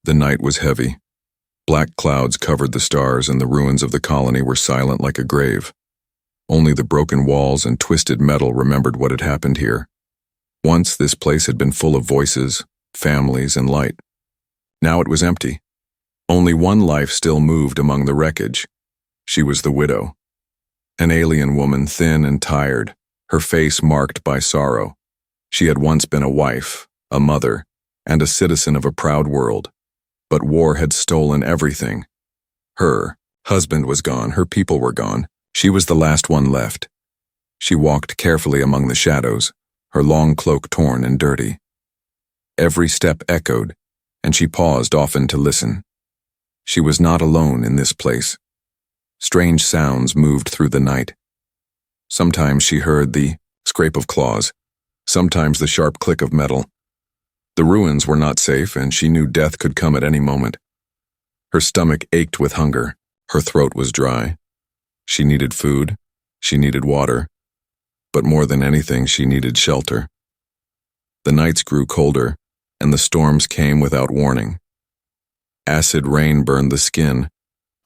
The night was heavy. Black clouds covered the stars, and the ruins of the colony were silent like a grave. Only the broken walls and twisted metal remembered what had happened here. Once this place had been full of voices, families, and light. Now it was empty. Only one life still moved among the wreckage. She was the widow. An alien woman, thin and tired, her face marked by sorrow. She had once been a wife, a mother, and a citizen of a proud world. But war had stolen everything. Her husband was gone, her people were gone. She was the last one left. She walked carefully among the shadows, her long cloak torn and dirty. Every step echoed, and she paused often to listen. She was not alone in this place. Strange sounds moved through the night. Sometimes she heard the scrape of claws, sometimes the sharp click of metal. The ruins were not safe, and she knew death could come at any moment. Her stomach ached with hunger, her throat was dry. She needed food, she needed water, but more than anything, she needed shelter. The nights grew colder, and the storms came without warning. Acid rain burned the skin,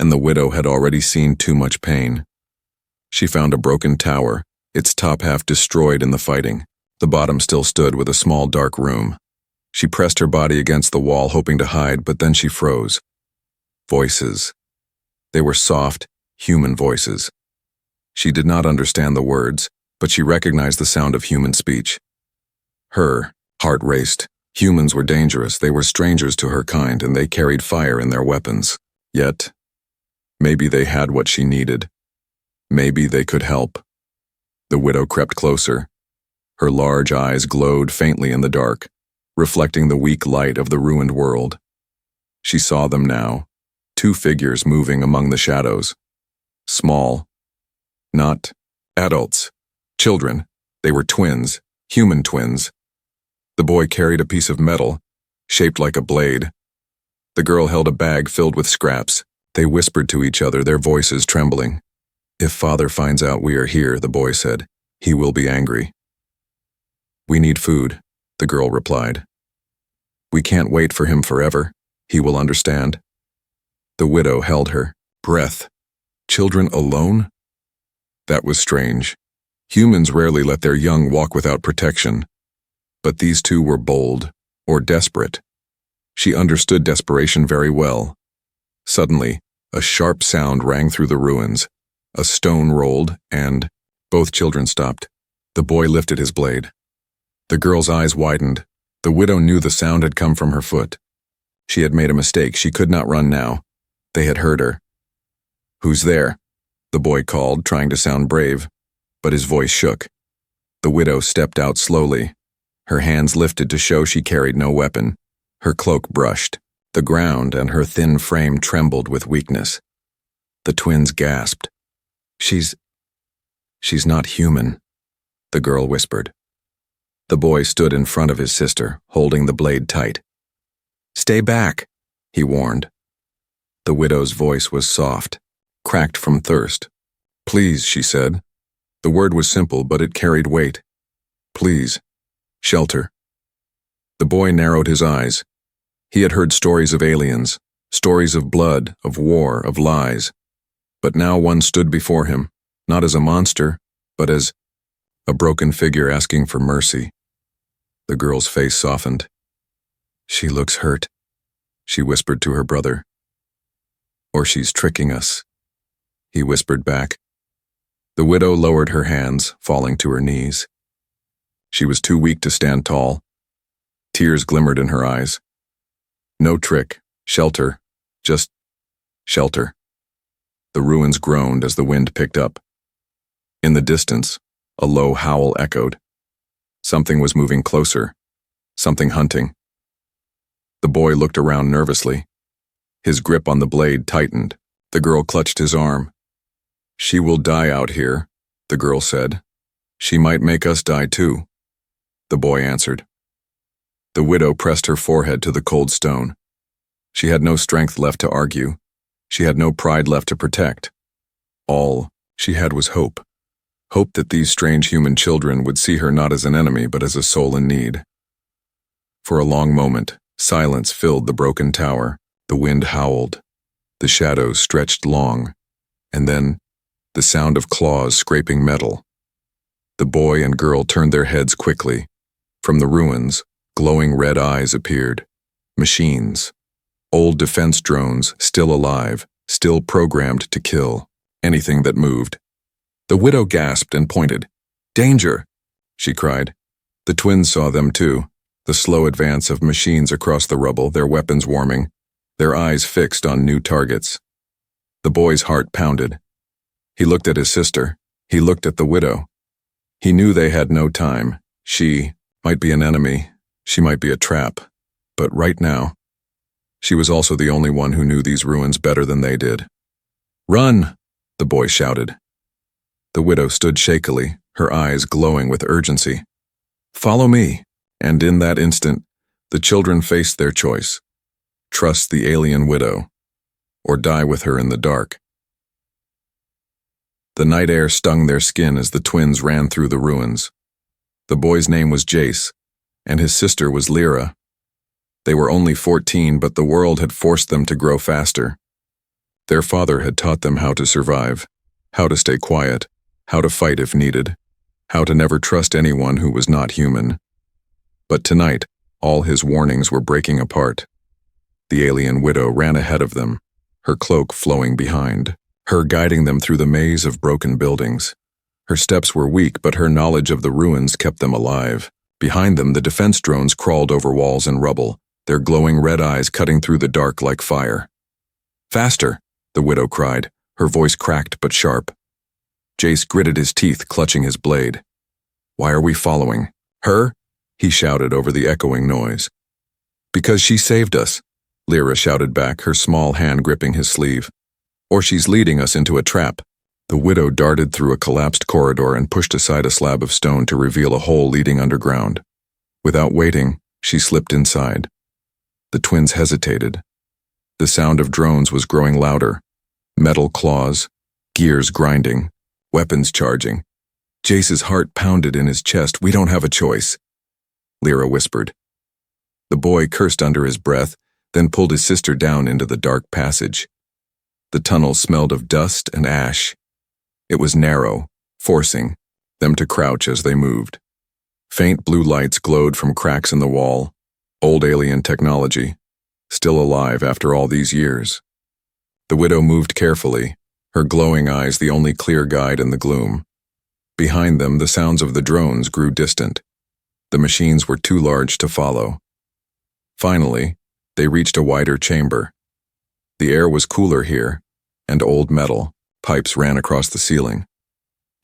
and the widow had already seen too much pain. She found a broken tower, its top half destroyed in the fighting. The bottom still stood with a small dark room. She pressed her body against the wall, hoping to hide, but then she froze. Voices. They were soft, human voices. She did not understand the words, but she recognized the sound of human speech. Her heart raced. Humans were dangerous, they were strangers to her kind, and they carried fire in their weapons. Yet, maybe they had what she needed. Maybe they could help. The widow crept closer. Her large eyes glowed faintly in the dark, reflecting the weak light of the ruined world. She saw them now, two figures moving among the shadows. Small. Not adults. Children. They were twins, human twins. The boy carried a piece of metal, shaped like a blade. The girl held a bag filled with scraps. They whispered to each other, their voices trembling. "If Father finds out we are here," the boy said, "he will be angry." "We need food," the girl replied. "We can't wait for him forever. He will understand." The widow held her breath. Children alone? That was strange. Humans rarely let their young walk without protection. But these two were bold, or desperate. She understood desperation very well. Suddenly, a sharp sound rang through the ruins. A stone rolled, and both children stopped. The boy lifted his blade. The girl's eyes widened. The widow knew the sound had come from her foot. She had made a mistake. She could not run now. They had heard her. "Who's there?" the boy called, trying to sound brave, but his voice shook. The widow stepped out slowly. Her hands lifted to show she carried no weapon. Her cloak brushed the ground, and her thin frame trembled with weakness. The twins gasped. She's not human," the girl whispered. The boy stood in front of his sister, holding the blade tight. "Stay back," he warned. The widow's voice was soft, cracked from thirst. "Please," she said. The word was simple, but it carried weight. "Please. Shelter." The boy narrowed his eyes. He had heard stories of aliens, stories of blood, of war, of lies. But now one stood before him, not as a monster, but as a broken figure asking for mercy. The girl's face softened. "She looks hurt," she whispered to her brother. "Or she's tricking us," he whispered back. The widow lowered her hands, falling to her knees. She was too weak to stand tall. Tears glimmered in her eyes. No trick, shelter, just shelter. The ruins groaned as the wind picked up. In the distance, a low howl echoed. Something was moving closer, something hunting. The boy looked around nervously. His grip on the blade tightened. The girl clutched his arm. "She will die out here," the girl said. "She might make us die too," the boy answered. The widow pressed her forehead to the cold stone. She had no strength left to argue. She had no pride left to protect. All she had was hope. Hope that these strange human children would see her not as an enemy but as a soul in need. For a long moment, Silence filled the broken tower. The wind howled. The shadows stretched long. And then, the sound of claws scraping metal. The boy and girl turned their heads quickly. From the ruins, glowing red eyes appeared. Machines. Old defense drones, still alive, still programmed to kill anything that moved. The widow gasped and pointed. "Danger!" she cried. The twins saw them too, the slow advance of machines across the rubble, their weapons warming, their eyes fixed on new targets. The boy's heart pounded. He looked at his sister. He looked at the widow. He knew they had no time. She might be an enemy. She might be a trap. But right now, she was also the only one who knew these ruins better than they did. "Run!" the boy shouted. The widow stood shakily, her eyes glowing with urgency. "Follow me." And in that instant, the children faced their choice. Trust the alien widow, or die with her in the dark. The night air stung their skin as the twins ran through the ruins. The boy's name was Jace, and his sister was Lyra. They were only 14, but the world had forced them to grow faster. Their father had taught them how to survive, how to stay quiet, how to fight if needed, how to never trust anyone who was not human. But tonight, all his warnings were breaking apart. The alien widow ran ahead of them, her cloak flowing behind, her guiding them through the maze of broken buildings. Her steps were weak, but her knowledge of the ruins kept them alive. Behind them, the defense drones crawled over walls and rubble, their glowing red eyes cutting through the dark like fire. "Faster!" the widow cried, her voice cracked but sharp. Jace gritted his teeth, clutching his blade. "Why are we following her?" he shouted over the echoing noise. "Because she saved us," Lyra shouted back, her small hand gripping his sleeve. "Or she's leading us into a trap." The widow darted through a collapsed corridor and pushed aside a slab of stone to reveal a hole leading underground. Without waiting, she slipped inside. The twins hesitated. The sound of drones was growing louder. Metal claws, gears grinding, weapons charging. Jace's heart pounded in his chest. "We don't have a choice," Lyra whispered. The boy cursed under his breath, then pulled his sister down into the dark passage. The tunnel smelled of dust and ash. It was narrow, forcing them to crouch as they moved. Faint blue lights glowed from cracks in the wall. Old alien technology, still alive after all these years. The widow moved carefully, her glowing eyes the only clear guide in the gloom. Behind them, the sounds of the drones grew distant. The machines were too large to follow. Finally, they reached a wider chamber. The air was cooler here, and old metal pipes ran across the ceiling.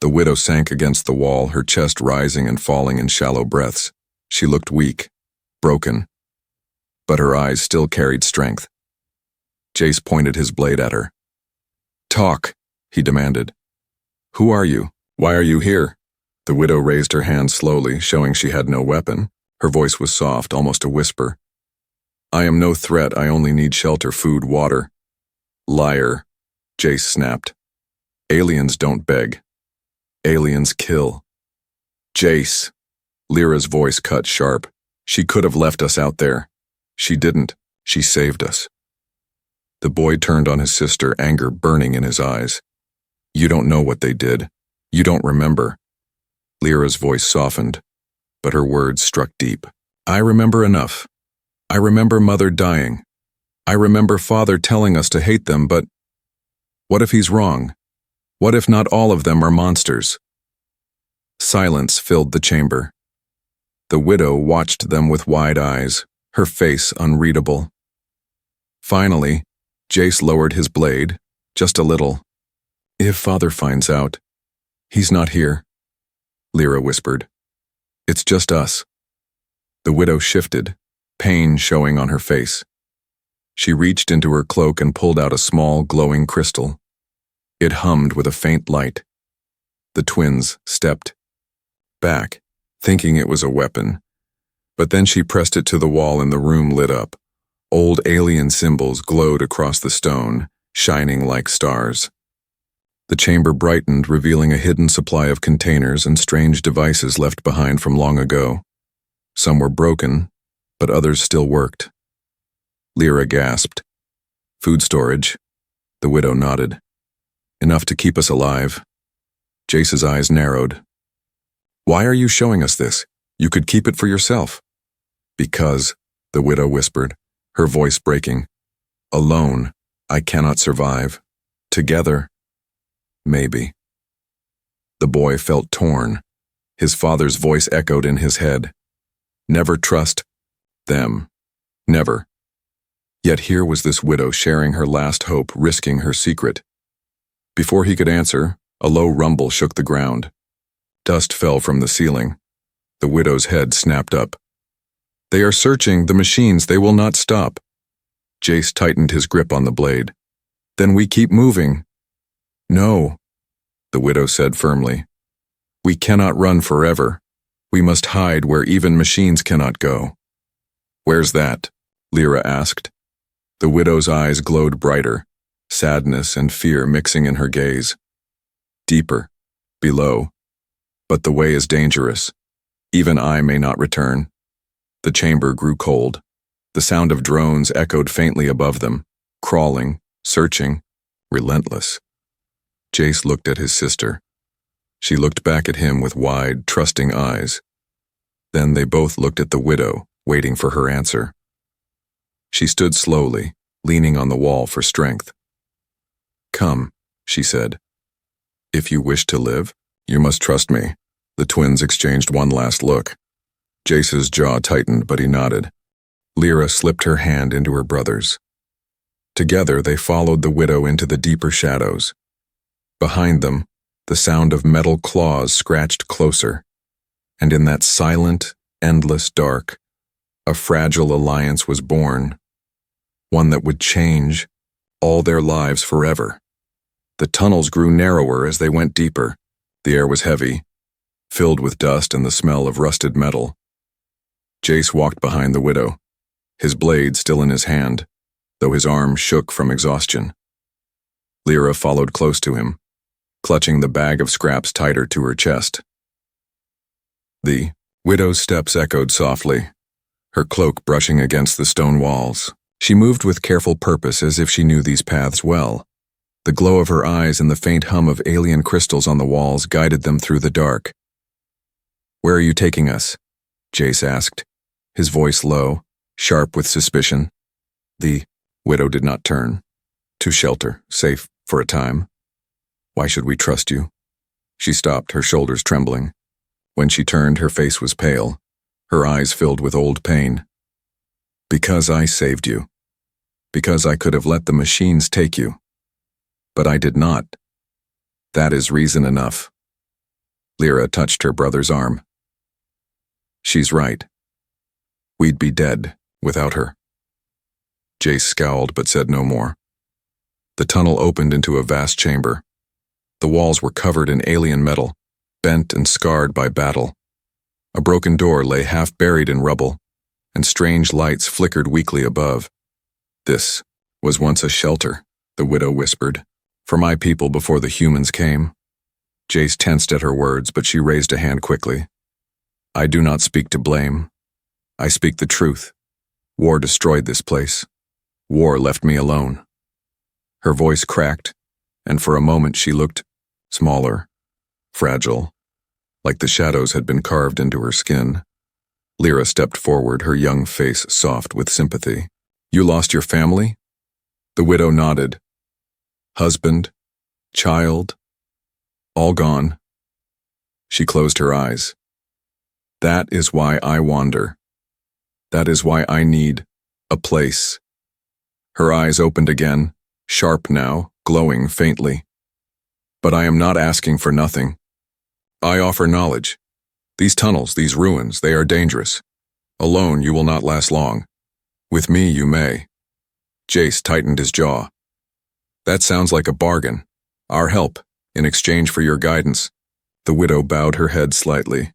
The widow sank against the wall, her chest rising and falling in shallow breaths. She looked weak, broken, but her eyes still carried strength. Jace pointed his blade at her. "Talk," he demanded. "Who are you? Why are you here?" The widow raised her hand slowly, showing she had no weapon. Her voice was soft, almost a whisper. "I am no threat. I only need shelter, food, water." "Liar," Jace snapped. "Aliens don't beg. Aliens kill." "Jace." Lyra's voice cut sharp. "She could have left us out there. She didn't. She saved us." The boy turned on his sister, anger burning in his eyes. "You don't know what they did. You don't remember." Lyra's voice softened, but her words struck deep. "I remember enough. I remember Mother dying. I remember Father telling us to hate them, but what if he's wrong? What if not all of them are monsters?" Silence filled the chamber. The widow watched them with wide eyes, her face unreadable. Finally, Jace lowered his blade, just a little. "If Father finds out, he's not here," Lyra whispered. "It's just us." The widow shifted, pain showing on her face. She reached into her cloak and pulled out a small, glowing crystal. It hummed with a faint light. The twins stepped back, thinking it was a weapon. But then she pressed it to the wall and the room lit up. Old alien symbols glowed across the stone, shining like stars. The chamber brightened, revealing a hidden supply of containers and strange devices left behind from long ago. Some were broken, but others still worked. Lyra gasped. Food storage. The widow nodded. Enough to keep us alive. Jace's eyes narrowed. Why are you showing us this? You could keep it for yourself. Because, the widow whispered, her voice breaking. Alone, I cannot survive. Together, maybe. The boy felt torn. His father's voice echoed in his head. Never trust them. Never. Yet here was this widow sharing her last hope, risking her secret. Before he could answer, a low rumble shook the ground. Dust fell from the ceiling. The widow's head snapped up. They are searching the machines. They will not stop. Jace tightened his grip on the blade. Then we keep moving. No, the widow said firmly. We cannot run forever. We must hide where even machines cannot go. Where's that? Lyra asked. The widow's eyes glowed brighter, sadness and fear mixing in her gaze. Deeper, below. But the way is dangerous. Even I may not return. The chamber grew cold. The sound of drones echoed faintly above them, crawling, searching, relentless. Jace looked at his sister. She looked back at him with wide, trusting eyes. Then they both looked at the widow, waiting for her answer. She stood slowly, leaning on the wall for strength. Come, she said. If you wish to live, you must trust me. The twins exchanged one last look. Jace's jaw tightened, but he nodded. Lyra slipped her hand into her brother's. Together they followed the widow into the deeper shadows. Behind them, the sound of metal claws scratched closer. And in that silent, endless dark, a fragile alliance was born. One that would change all their lives forever. The tunnels grew narrower as they went deeper. The air was heavy, filled with dust and the smell of rusted metal. Jace walked behind the widow, his blade still in his hand, though his arm shook from exhaustion. Lyra followed close to him, clutching the bag of scraps tighter to her chest. The widow's steps echoed softly, her cloak brushing against the stone walls. She moved with careful purpose as if she knew these paths well. The glow of her eyes and the faint hum of alien crystals on the walls guided them through the dark. Where are you taking us? Jace asked, his voice low, sharp with suspicion. The widow did not turn. To shelter, safe for a time. Why should we trust you? She stopped, her shoulders trembling. When she turned, her face was pale, her eyes filled with old pain. Because I saved you. Because I could have let the machines take you. But I did not. That is reason enough. Lyra touched her brother's arm. She's right. We'd be dead without her. Jace scowled but said no more. The tunnel opened into a vast chamber. The walls were covered in alien metal, bent and scarred by battle. A broken door lay half buried in rubble, and strange lights flickered weakly above. This was once a shelter, the widow whispered, for my people before the humans came. Jace tensed at her words, but she raised a hand quickly. I do not speak to blame. I speak the truth. War destroyed this place. War left me alone. Her voice cracked, and for a moment she looked smaller, fragile, like the shadows had been carved into her skin. Lyra stepped forward, her young face soft with sympathy. You lost your family? The widow nodded. Husband, child, all gone. She closed her eyes. That is why I wander. That is why I need a place. Her eyes opened again, sharp now, glowing faintly. But I am not asking for nothing. I offer knowledge. These tunnels, these ruins, they are dangerous. Alone you will not last long. With me you may. Jace tightened his jaw. That sounds like a bargain. Our help, in exchange for your guidance. The widow bowed her head slightly.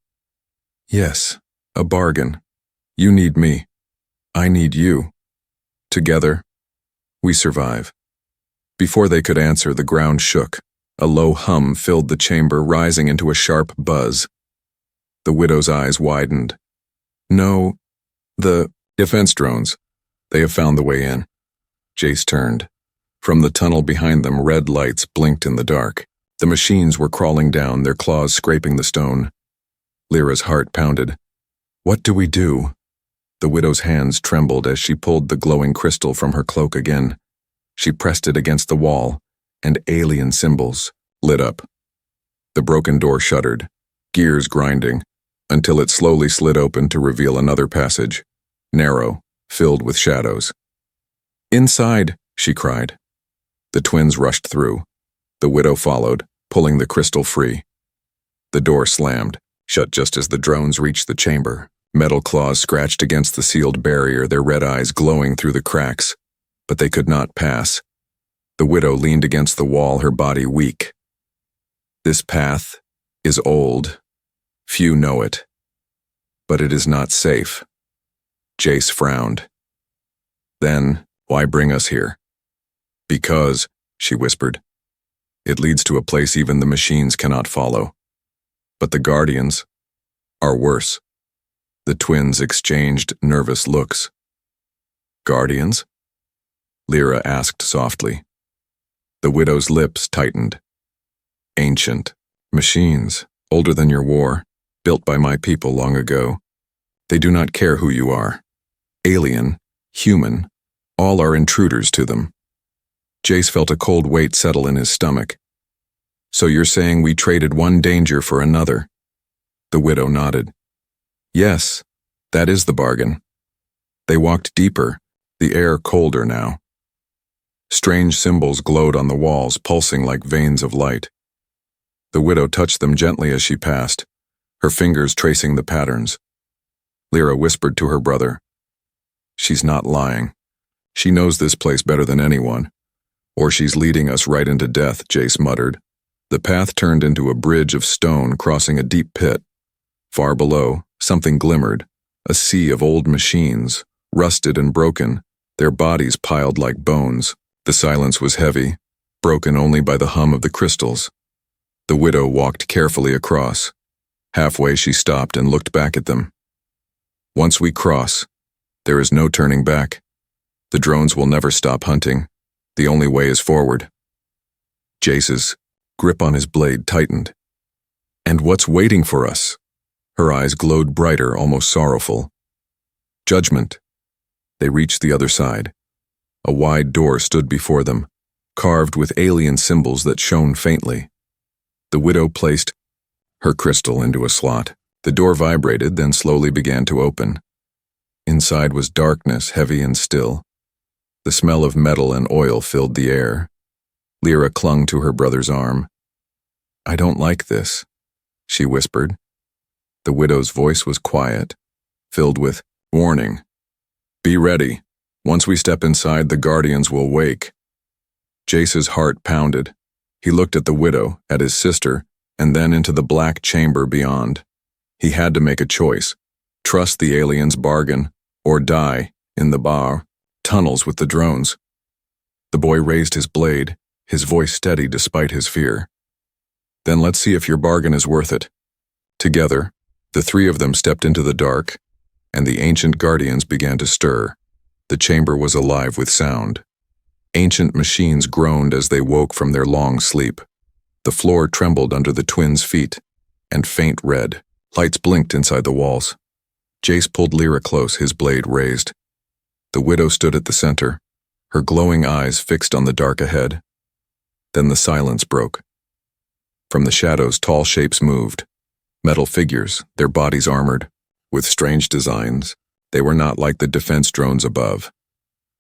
Yes, a bargain. You need me. I need you. Together, we survive. Before they could answer, the ground shook. A low hum filled the chamber, rising into a sharp buzz. The widow's eyes widened. No, the defense drones. They have found the way in. Jace turned. From the tunnel behind them, red lights blinked in the dark. The machines were crawling down, their claws scraping the stone. Lyra's heart pounded. What do we do? The widow's hands trembled as she pulled the glowing crystal from her cloak again. She pressed it against the wall, and alien symbols lit up. The broken door shuddered, gears grinding, until it slowly slid open to reveal another passage, narrow, filled with shadows. Inside, she cried. The twins rushed through. The widow followed, pulling the crystal free. The door slammed, shut just as the drones reached the chamber. Metal claws scratched against the sealed barrier, their red eyes glowing through the cracks, but they could not pass. The widow leaned against the wall, her body weak. This path is old. Few know it. But it is not safe. Jace frowned. Then, why bring us here? Because, she whispered, it leads to a place even the machines cannot follow. But the Guardians are worse. The twins exchanged nervous looks. Guardians? Lyra asked softly. The widow's lips tightened. Ancient. Machines, older than your war, built by my people long ago. They do not care who you are. Alien, human, all are intruders to them. Jace felt a cold weight settle in his stomach. So you're saying we traded one danger for another? The widow nodded. Yes, that is the bargain. They walked deeper, the air colder now. Strange symbols glowed on the walls, pulsing like veins of light. The widow touched them gently as she passed, her fingers tracing the patterns. Lyra whispered to her brother. She's not lying. She knows this place better than anyone. Or she's leading us right into death, Jace muttered. The path turned into a bridge of stone crossing a deep pit. Far below, something glimmered, a sea of old machines, rusted and broken, their bodies piled like bones. The silence was heavy, broken only by the hum of the crystals. The widow walked carefully across. Halfway she stopped and looked back at them. Once we cross, there is no turning back. The drones will never stop hunting. The only way is forward. Jace's grip on his blade tightened. And what's waiting for us? Her eyes glowed brighter, almost sorrowful. Judgment. They reached the other side. A wide door stood before them, carved with alien symbols that shone faintly. The widow placed her crystal into a slot. The door vibrated, then slowly began to open. Inside was darkness, heavy and still. The smell of metal and oil filled the air. Lyra clung to her brother's arm. I don't like this, she whispered. The widow's voice was quiet, filled with warning. Be ready. Once we step inside, the Guardians will wake. Jace's heart pounded. He looked at the widow, at his sister, and then into the black chamber beyond. He had to make a choice. Trust the aliens' bargain, or die, in the bar, tunnels with the drones. The boy raised his blade, his voice steady despite his fear. Then let's see if your bargain is worth it. Together, the three of them stepped into the dark, and the ancient Guardians began to stir. The chamber was alive with sound. Ancient machines groaned as they woke from their long sleep. The floor trembled under the twins' feet, and faint red. Lights blinked inside the walls. Jace pulled Lyra close, his blade raised. The widow stood at the center, her glowing eyes fixed on the dark ahead. Then the silence broke. From the shadows, tall shapes moved. Metal figures, their bodies armored. With strange designs, they were not like the defense drones above.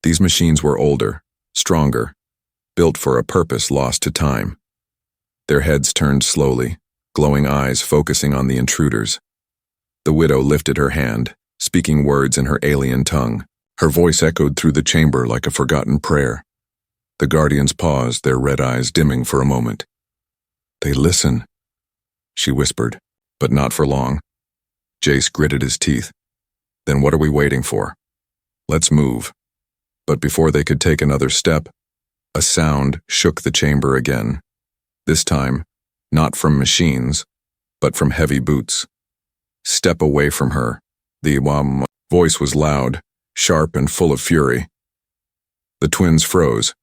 These machines were older, stronger, built for a purpose lost to time. Their heads turned slowly, glowing eyes focusing on the intruders. The widow lifted her hand, speaking words in her alien tongue. Her voice echoed through the chamber like a forgotten prayer. The Guardians paused, their red eyes dimming for a moment. They listen, she whispered, but not for long. Jace gritted his teeth. Then what are we waiting for? Let's move. But before they could take another step, a sound shook the chamber again. This time, not from machines, but from heavy boots. Step away from her. The voice was loud, sharp and full of fury. The twins froze.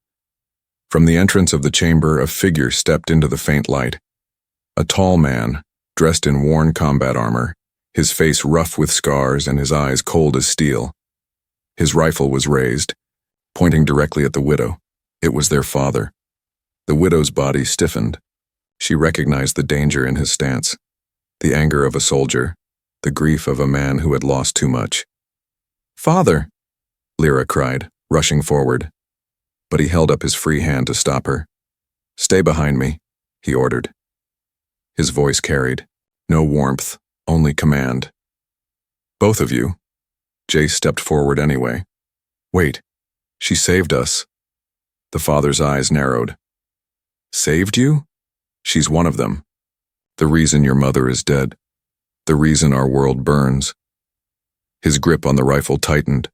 From the entrance of the chamber, a figure stepped into the faint light. A tall man, dressed in worn combat armor, his face rough with scars and his eyes cold as steel. His rifle was raised, pointing directly at the widow. It was their father. The widow's body stiffened. She recognized the danger in his stance, the anger of a soldier, the grief of a man who had lost too much. "Father!" Lyra cried, rushing forward. But he held up his free hand to stop her. "Stay behind me," he ordered. His voice carried, no warmth, only command. "Both of you." Jace stepped forward anyway. "Wait, she saved us." The father's eyes narrowed. "Saved you? She's one of them. The reason your mother is dead. The reason our world burns." His grip on the rifle tightened.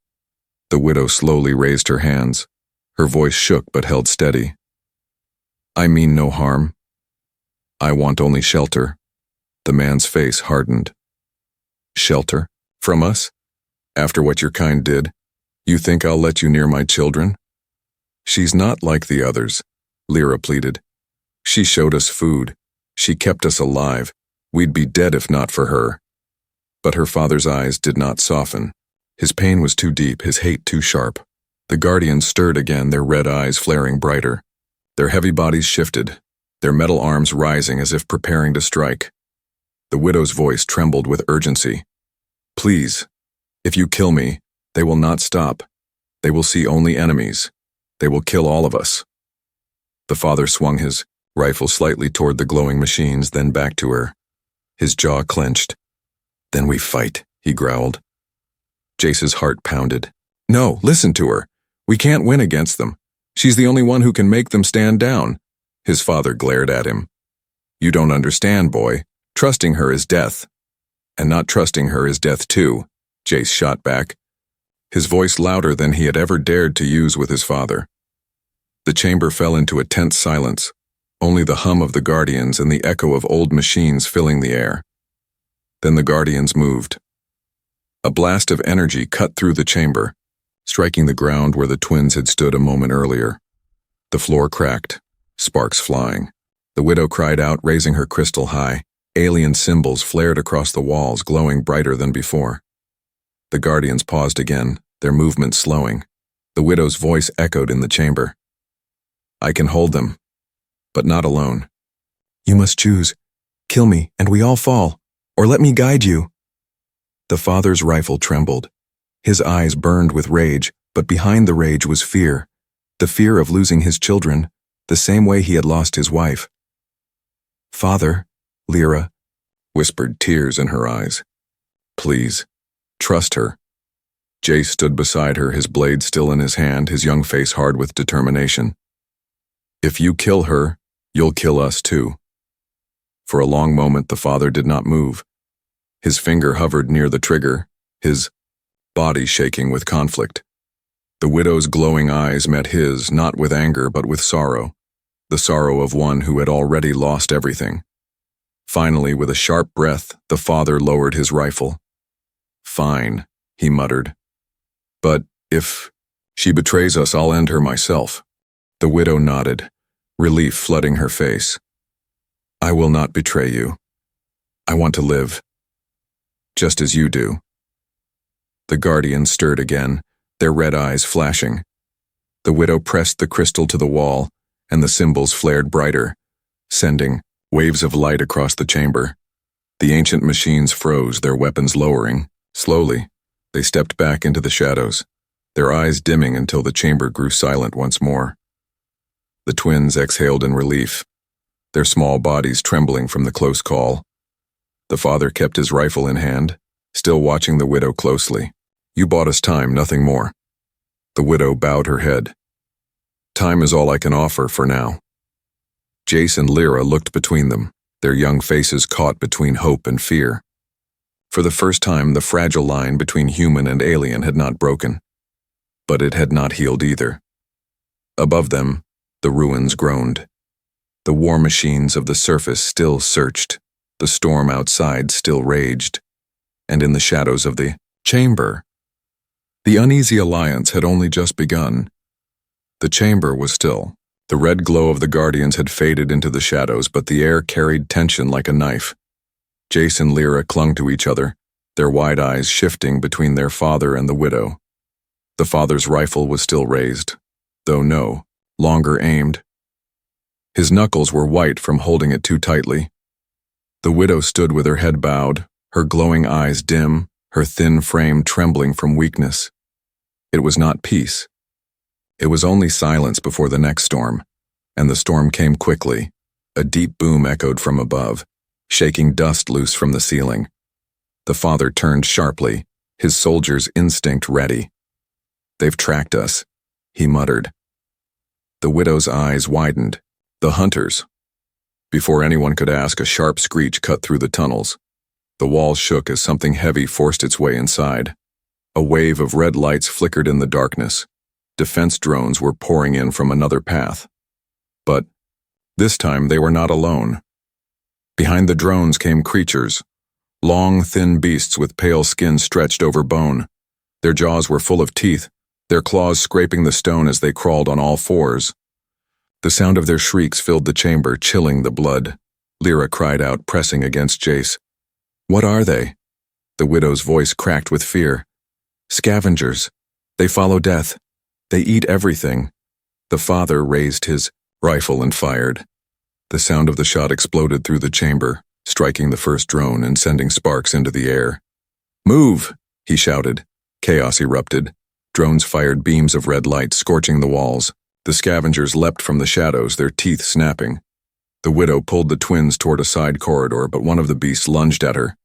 The widow slowly raised her hands. Her voice shook but held steady. "I mean no harm. I want only shelter." The man's face hardened. "Shelter? From us? After what your kind did? You think I'll let you near my children?" "She's not like the others," Lyra pleaded. "She showed us food. She kept us alive. We'd be dead if not for her." But her father's eyes did not soften. His pain was too deep, his hate too sharp. The guardians stirred again, their red eyes flaring brighter. Their heavy bodies shifted, their metal arms rising as if preparing to strike. The widow's voice trembled with urgency. "Please, if you kill me, they will not stop. They will see only enemies. They will kill all of us." The father swung his rifle slightly toward the glowing machines, then back to her. His jaw clenched. "Then we fight," he growled. Jace's heart pounded. "No, listen to her. We can't win against them. She's the only one who can make them stand down." His father glared at him. "You don't understand, boy. Trusting her is death." "And not trusting her is death too," Jace shot back, his voice louder than he had ever dared to use with his father. The chamber fell into a tense silence, only the hum of the guardians and the echo of old machines filling the air. Then the guardians moved. A blast of energy cut through the chamber, striking the ground where the twins had stood a moment earlier. The floor cracked, sparks flying. The widow cried out, raising her crystal high. Alien symbols flared across the walls, glowing brighter than before. The guardians paused again, their movement slowing. The widow's voice echoed in the chamber. "I can hold them, but not alone. You must choose. Kill me, and we all fall, or let me guide you." The father's rifle trembled. His eyes burned with rage, but behind the rage was fear. The fear of losing his children, the same way he had lost his wife. "Father," Lyra whispered, tears in her eyes. "Please, trust her." Jace stood beside her, his blade still in his hand, his young face hard with determination. "If you kill her, you'll kill us too." For a long moment the father did not move. His finger hovered near the trigger, his body shaking with conflict. The widow's glowing eyes met his, not with anger but with sorrow, the sorrow of one who had already lost everything. Finally, with a sharp breath, the father lowered his rifle. "Fine," he muttered. "But if she betrays us, I'll end her myself." The widow nodded, relief flooding her face. "I will not betray you. I want to live, just as you do." The guardians stirred again, their red eyes flashing. The widow pressed the crystal to the wall, and the symbols flared brighter, sending waves of light across the chamber. The ancient machines froze, their weapons lowering. Slowly, they stepped back into the shadows, their eyes dimming until the chamber grew silent once more. The twins exhaled in relief, their small bodies trembling from the close call. The father kept his rifle in hand, still watching the widow closely. "You bought us time, nothing more." The widow bowed her head. "Time is all I can offer for now." Jace and Lyra looked between them, their young faces caught between hope and fear. For the first time, the fragile line between human and alien had not broken. But it had not healed either. Above them, the ruins groaned. The war machines of the surface still searched, the storm outside still raged, and in the shadows of the chamber, The uneasy alliance had only just begun. The chamber was still. The red glow of the Guardians had faded into the shadows, but the air carried tension like a knife. Jace and Lyra clung to each other, their wide eyes shifting between their father and the widow. The father's rifle was still raised, though no longer aimed. His knuckles were white from holding it too tightly. The widow stood with her head bowed, her glowing eyes dim, her thin frame trembling from weakness. It was not peace. It was only silence before the next storm, and the storm came quickly. A deep boom echoed from above, shaking dust loose from the ceiling. The father turned sharply, his soldier's instinct ready. "They've tracked us," he muttered. The widow's eyes widened. The hunters. Before anyone could ask, a sharp screech cut through the tunnels. The walls shook as something heavy forced its way inside. A wave of red lights flickered in the darkness. Defense drones were pouring in from another path. But this time they were not alone. Behind the drones came creatures, long, thin beasts with pale skin stretched over bone. Their jaws were full of teeth, their claws scraping the stone as they crawled on all fours. The sound of their shrieks filled the chamber, chilling the blood. Lyra cried out, pressing against Jace. "What are they?" The widow's voice cracked with fear. "Scavengers. They follow death. They eat everything." The father raised his rifle and fired. The sound of the shot exploded through the chamber, striking the first drone and sending sparks into the air. "Move!" he shouted. Chaos erupted. Drones fired beams of red light, scorching the walls. The scavengers leapt from the shadows, their teeth snapping. The widow pulled the twins toward a side corridor, but one of the beasts lunged at her.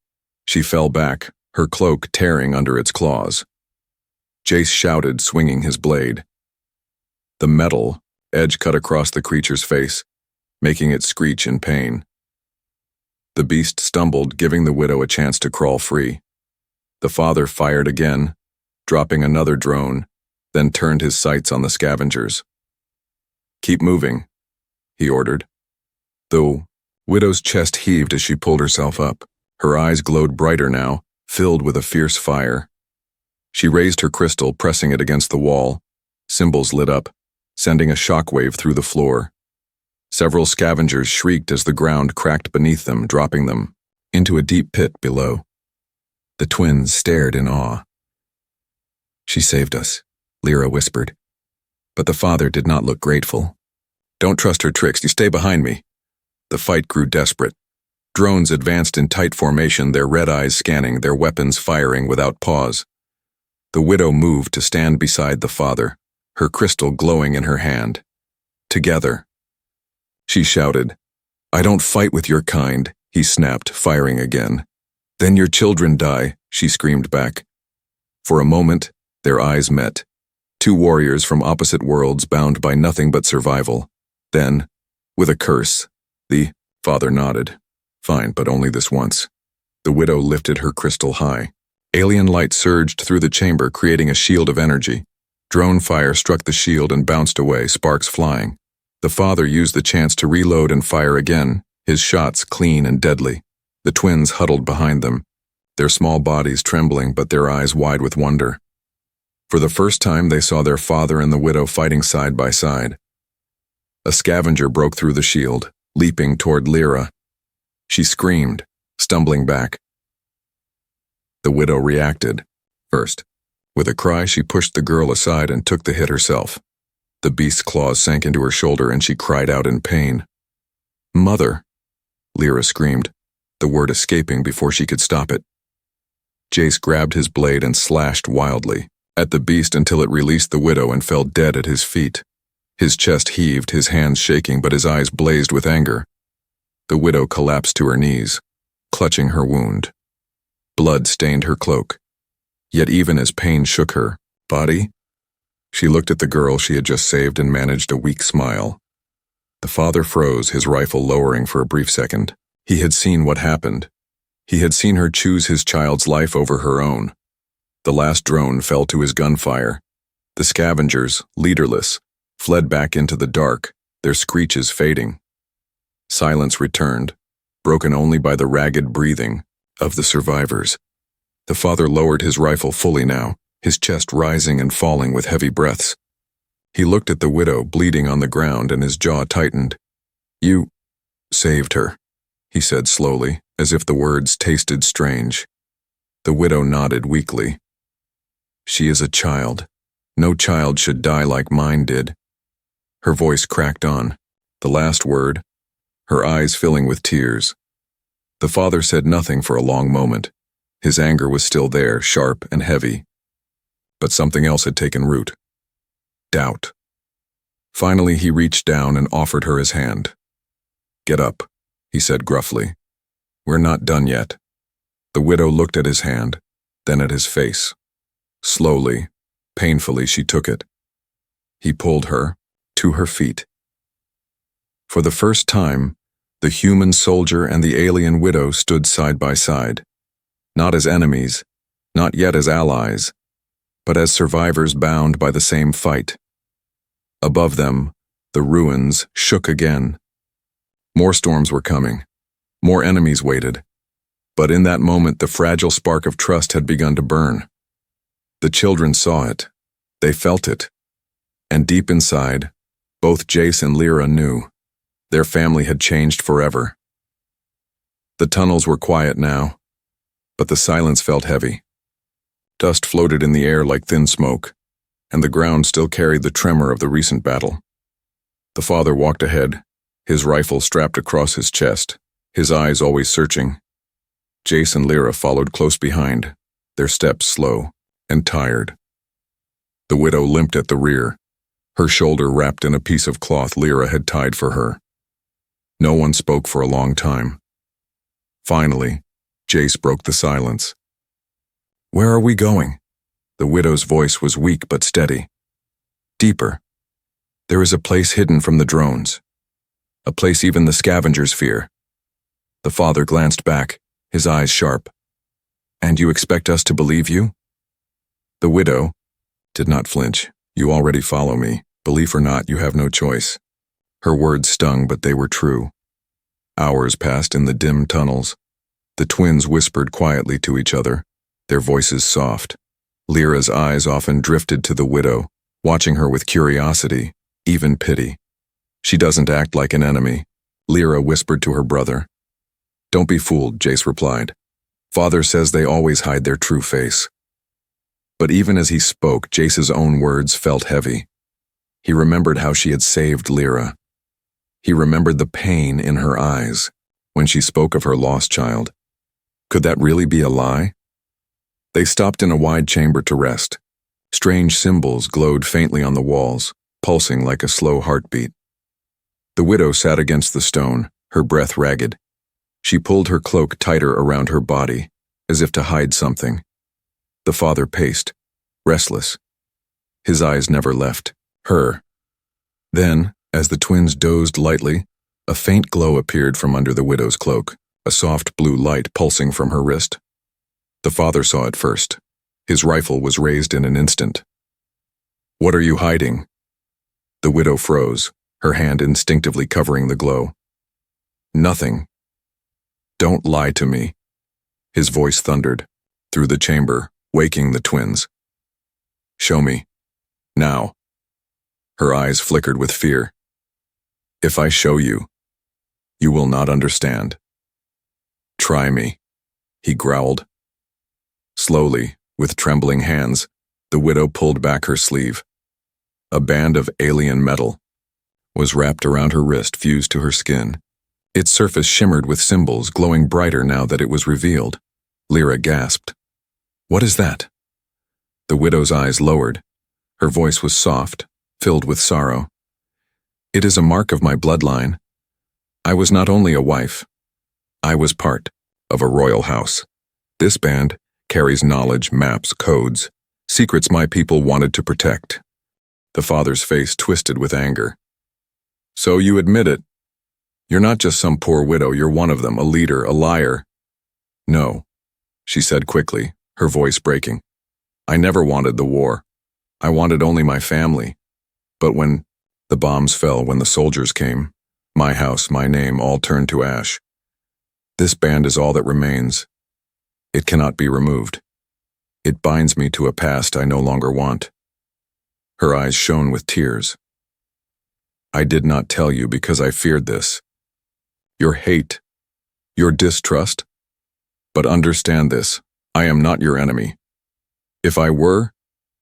She fell back, her cloak tearing under its claws. Jace shouted, swinging his blade. The metal edge cut across the creature's face, making it screech in pain. The beast stumbled, giving the widow a chance to crawl free. The father fired again, dropping another drone, then turned his sights on the scavengers. "Keep moving," he ordered. The widow's chest heaved as she pulled herself up. Her eyes glowed brighter now, filled with a fierce fire. She raised her crystal, pressing it against the wall. Symbols lit up, sending a shockwave through the floor. Several scavengers shrieked as the ground cracked beneath them, dropping them into a deep pit below. The twins stared in awe. "She saved us," Lyra whispered. But the father did not look grateful. "Don't trust her tricks. You stay behind me." The fight grew desperate. Drones advanced in tight formation, their red eyes scanning, their weapons firing without pause. The widow moved to stand beside the father, her crystal glowing in her hand. "Together." She shouted. "I don't fight with your kind," he snapped, firing again. "Then your children die," she screamed back. For a moment, their eyes met. Two warriors from opposite worlds bound by nothing but survival. Then, with a curse, the father nodded. "Fine, but only this once." The widow lifted her crystal high. Alien light surged through the chamber, creating a shield of energy. Drone fire struck the shield and bounced away, sparks flying. The father used the chance to reload and fire again, his shots clean and deadly. The twins huddled behind them, their small bodies trembling but their eyes wide with wonder. For the first time they saw their father and the widow fighting side by side. A scavenger broke through the shield, leaping toward Lyra. She screamed, stumbling back. The widow reacted. First, with a cry, she pushed the girl aside and took the hit herself. The beast's claws sank into her shoulder and she cried out in pain. "Mother!" Lyra screamed, the word escaping before she could stop it. Jace grabbed his blade and slashed wildly at the beast until it released the widow and fell dead at his feet. His chest heaved, his hands shaking, but his eyes blazed with anger. The widow collapsed to her knees, clutching her wound. Blood stained her cloak. Yet even as pain shook her body, she looked at the girl she had just saved and managed a weak smile. The father froze, his rifle lowering for a brief second. He had seen what happened. He had seen her choose his child's life over her own. The last drone fell to his gunfire. The scavengers, leaderless, fled back into the dark, their screeches fading. Silence returned, broken only by the ragged breathing of the survivors. The father lowered his rifle fully now, his chest rising and falling with heavy breaths. He looked at the widow bleeding on the ground and his jaw tightened. "You saved her," he said slowly, as if the words tasted strange. The widow nodded weakly. "She is a child. No child should die like mine did." Her voice cracked on, the last word, her eyes filling with tears. The father said nothing for a long moment. His anger was still there, sharp and heavy. But something else had taken root. Doubt. Finally, he reached down and offered her his hand. "Get up," he said gruffly. "We're not done yet." The widow looked at his hand, then at his face. Slowly, painfully, she took it. He pulled her to her feet. For the first time, the human soldier and the alien widow stood side by side, not as enemies, not yet as allies, but as survivors bound by the same fight. Above them, the ruins shook again. More storms were coming. More enemies waited. But in that moment, the fragile spark of trust had begun to burn. The children saw it. They felt it. And deep inside, both Jace and Lyra knew their family had changed forever. The tunnels were quiet now, but the silence felt heavy. Dust floated in the air like thin smoke, and the ground still carried the tremor of the recent battle. The father walked ahead, his rifle strapped across his chest, his eyes always searching. Jace and Lyra followed close behind, their steps slow and tired. The widow limped at the rear, her shoulder wrapped in a piece of cloth Lyra had tied for her. No one spoke for a long time. Finally, Jace broke the silence. "Where are we going?" The widow's voice was weak but steady. "Deeper. There is a place hidden from the drones. A place even the scavengers fear." The father glanced back, his eyes sharp. "And you expect us to believe you?" The widow did not flinch. "You already follow me. Belief or not, you have no choice." Her words stung, but they were true. Hours passed in the dim tunnels. The twins whispered quietly to each other, their voices soft. Lyra's eyes often drifted to the widow, watching her with curiosity, even pity. "She doesn't act like an enemy," Lyra whispered to her brother. "Don't be fooled," Jace replied. "Father says they always hide their true face." But even as he spoke, Jace's own words felt heavy. He remembered how she had saved Lyra. He remembered the pain in her eyes when she spoke of her lost child. Could that really be a lie? They stopped in a wide chamber to rest. Strange symbols glowed faintly on the walls, pulsing like a slow heartbeat. The widow sat against the stone, her breath ragged. She pulled her cloak tighter around her body, as if to hide something. The father paced, restless. His eyes never left her. Then, as the twins dozed lightly, a faint glow appeared from under the widow's cloak, a soft blue light pulsing from her wrist. The father saw it first. His rifle was raised in an instant. "What are you hiding?" The widow froze, her hand instinctively covering the glow. "Nothing." "Don't lie to me." His voice thundered through the chamber, waking the twins. "Show me. Now." Her eyes flickered with fear. "If I show you, you will not understand." "Try me," he growled. Slowly, with trembling hands, the widow pulled back her sleeve. A band of alien metal was wrapped around her wrist, fused to her skin. Its surface shimmered with symbols, glowing brighter now that it was revealed. Lyra gasped. "What is that?" The widow's eyes lowered. Her voice was soft, filled with sorrow. "It is a mark of my bloodline. I was not only a wife. I was part of a royal house. This band carries knowledge, maps, codes, secrets my people wanted to protect." The father's face twisted with anger. "So you admit it. You're not just some poor widow, you're one of them, a leader, a liar." "No," she said quickly, her voice breaking. "I never wanted the war. I wanted only my family. But when the bombs fell, when the soldiers came, my house, my name, all turned to ash. This band is all that remains. It cannot be removed. It binds me to a past I no longer want." Her eyes shone with tears. "I did not tell you because I feared this. Your hate, your distrust. But understand this, I am not your enemy. If I were,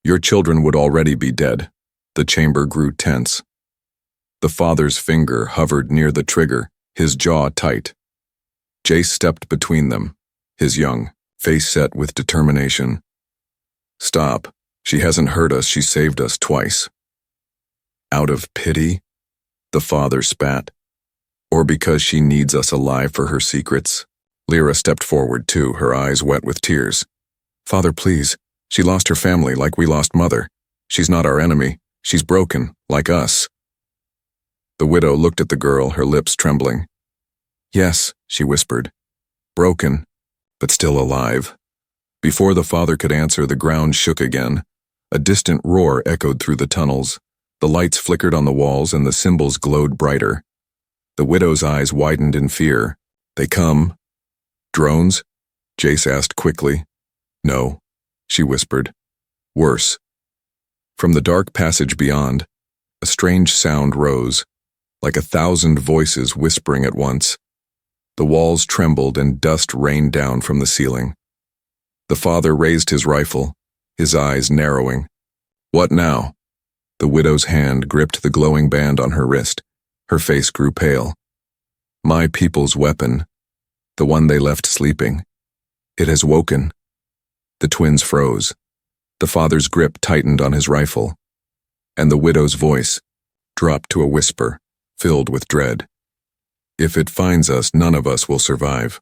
your children would already be dead." The chamber grew tense. The father's finger hovered near the trigger, his jaw tight. Jace stepped between them, his young face set with determination. "Stop. She hasn't hurt us, she saved us twice." "Out of pity?" the father spat. "Or because she needs us alive for her secrets?" Lyra stepped forward too, her eyes wet with tears. "Father, please. She lost her family like we lost Mother. She's not our enemy. She's broken, like us." The widow looked at the girl, her lips trembling. "Yes," she whispered. "Broken, but still alive." Before the father could answer, the ground shook again. A distant roar echoed through the tunnels. The lights flickered on the walls and the symbols glowed brighter. The widow's eyes widened in fear. "They come." "Drones?" Jace asked quickly. "No," she whispered. "Worse." From the dark passage beyond, a strange sound rose, like 1,000 voices whispering at once. The walls trembled and dust rained down from the ceiling. The father raised his rifle, his eyes narrowing. "What now?" The widow's hand gripped the glowing band on her wrist. Her face grew pale. "My people's weapon, the one they left sleeping. It has woken." The twins froze. The father's grip tightened on his rifle, and the widow's voice dropped to a whisper, filled with dread. "If it finds us, none of us will survive."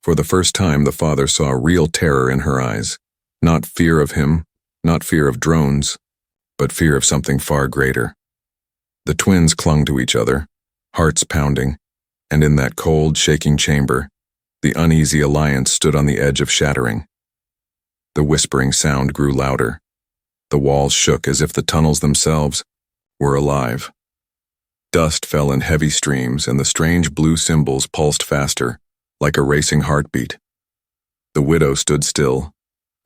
For the first time, the father saw real terror in her eyes. Not fear of him, not fear of drones, but fear of something far greater. The twins clung to each other, hearts pounding, and in that cold, shaking chamber, the uneasy alliance stood on the edge of shattering. The whispering sound grew louder. The walls shook as if the tunnels themselves were alive. Dust fell in heavy streams, and the strange blue symbols pulsed faster, like a racing heartbeat. The widow stood still,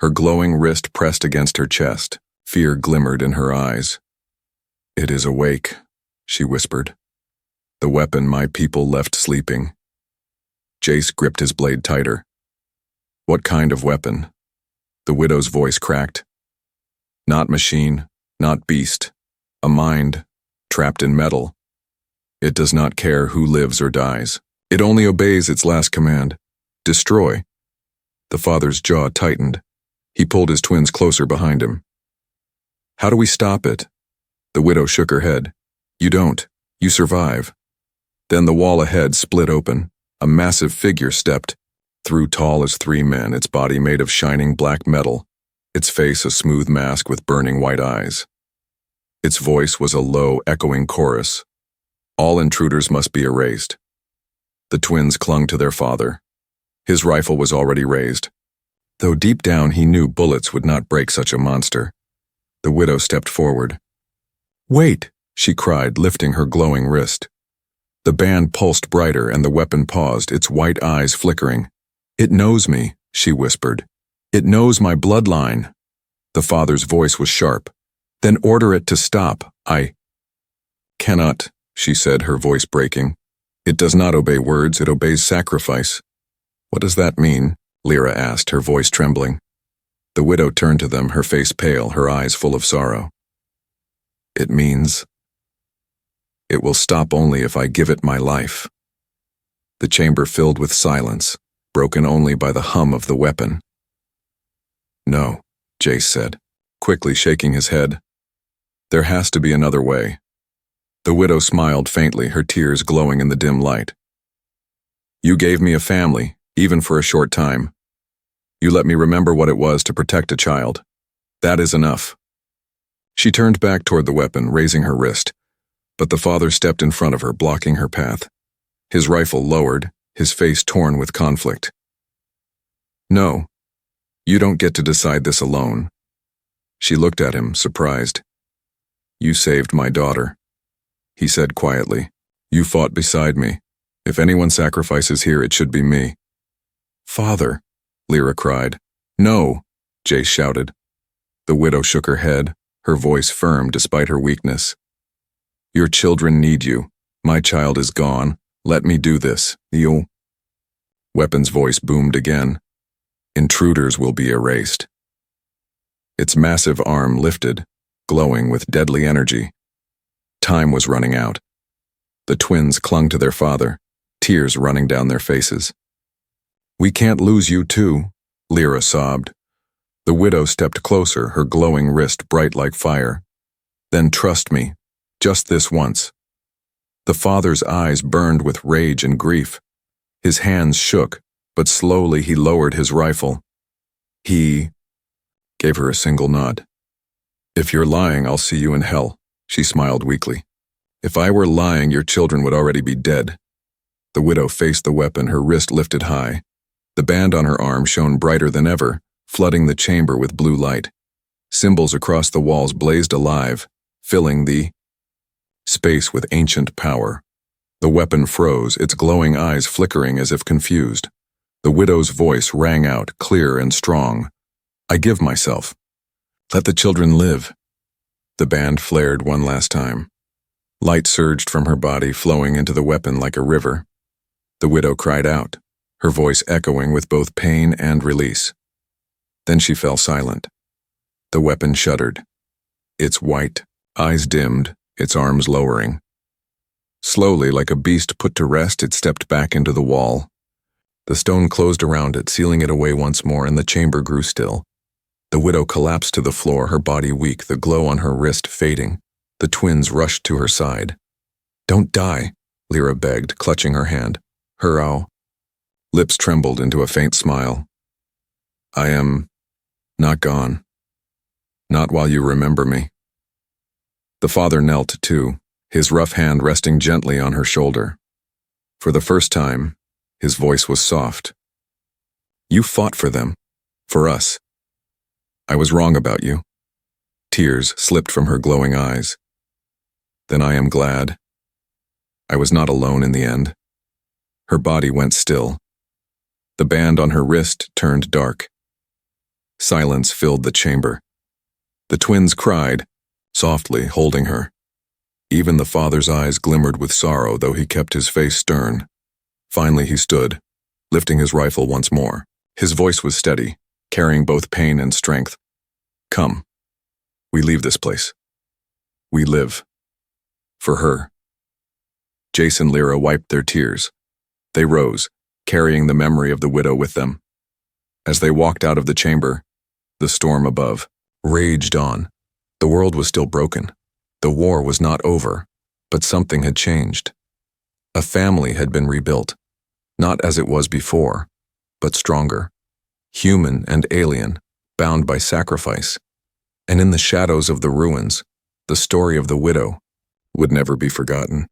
her glowing wrist pressed against her chest. Fear glimmered in her eyes. "It is awake," she whispered. "The weapon my people left sleeping." Jace gripped his blade tighter. "What kind of weapon?" The widow's voice cracked. "Not machine, not beast. A mind, trapped in metal. It does not care who lives or dies. It only obeys its last command. Destroy." The father's jaw tightened. He pulled his twins closer behind him. "How do we stop it?" The widow shook her head. "You don't. You survive." Then the wall ahead split open. A massive figure stepped through, tall as 3 men, its body made of shining black metal, its face a smooth mask with burning white eyes. Its voice was a low, echoing chorus. All intruders must be erased. The twins clung to their father. His rifle was already raised, though deep down he knew bullets would not break such a monster. The widow stepped forward. "Wait!" she cried, lifting her glowing wrist. The band pulsed brighter and the weapon paused, its white eyes flickering. "It knows me," she whispered. "It knows my bloodline." The father's voice was sharp. "Then order it to stop. I cannot," she said, her voice breaking. "It does not obey words, it obeys sacrifice." "What does that mean?" Lyra asked, her voice trembling. The widow turned to them, her face pale, her eyes full of sorrow. "It means it will stop only if I give it my life." The chamber filled with silence, broken only by the hum of the weapon. "No," Jace said, quickly shaking his head. "There has to be another way." The widow smiled faintly, her tears glowing in the dim light. "You gave me a family, even for a short time. You let me remember what it was to protect a child. That is enough." She turned back toward the weapon, raising her wrist, but the father stepped in front of her, blocking her path. His rifle lowered, his face torn with conflict. "No, you don't get to decide this alone." She looked at him, surprised. "You saved my daughter," he said quietly. "You fought beside me. If anyone sacrifices here, it should be me." "Father," Lyra cried. "No," Jace shouted. The widow shook her head, her voice firm despite her weakness. Your children need you. My child is gone. Let me do this. You. Weapon's voice boomed again. Intruders will be erased. Its massive arm lifted, glowing with deadly energy. Time was running out. The twins clung to their father, tears running down their faces. We can't lose you too, Lyra sobbed. The widow stepped closer, her glowing wrist bright like fire. Then trust me, just this once. The father's eyes burned with rage and grief. His hands shook, but slowly he lowered his rifle. He gave her a single nod. If you're lying, I'll see you in hell, she smiled weakly. If I were lying, your children would already be dead. The widow faced the weapon, her wrist lifted high. The band on her arm shone brighter than ever, flooding the chamber with blue light. Symbols across the walls blazed alive, filling the space with ancient power. The weapon froze, its glowing eyes flickering as if confused. The widow's voice rang out, clear and strong. I give myself. Let the children live. The band flared one last time. Light surged from her body, flowing into the weapon like a river. The widow cried out, her voice echoing with both pain and release. Then she fell silent. The weapon shuddered. Its white eyes dimmed, its arms lowering. Slowly, like a beast put to rest, it stepped back into the wall. The stone closed around it, sealing it away once more, and the chamber grew still. The widow collapsed to the floor, her body weak, the glow on her wrist fading. The twins rushed to her side. Don't die, Lyra begged, clutching her hand. Her lips trembled into a faint smile. I am not gone. Not while you remember me. The father knelt too, his rough hand resting gently on her shoulder. For the first time, his voice was soft. You fought for them, for us. I was wrong about you. Tears slipped from her glowing eyes. Then I am glad. I was not alone in the end. Her body went still. The band on her wrist turned dark. Silence filled the chamber. The twins cried, softly holding her. Even the father's eyes glimmered with sorrow, though he kept his face stern. Finally he stood, lifting his rifle once more. His voice was steady, carrying both pain and strength. Come. We leave this place. We live. For her. Jace and Lyra wiped their tears. They rose, carrying the memory of the widow with them. As they walked out of the chamber, the storm above raged on. The world was still broken. The war was not over, but something had changed. A family had been rebuilt, not as it was before, but stronger, human and alien, bound by sacrifice. And in the shadows of the ruins, the story of the widow would never be forgotten.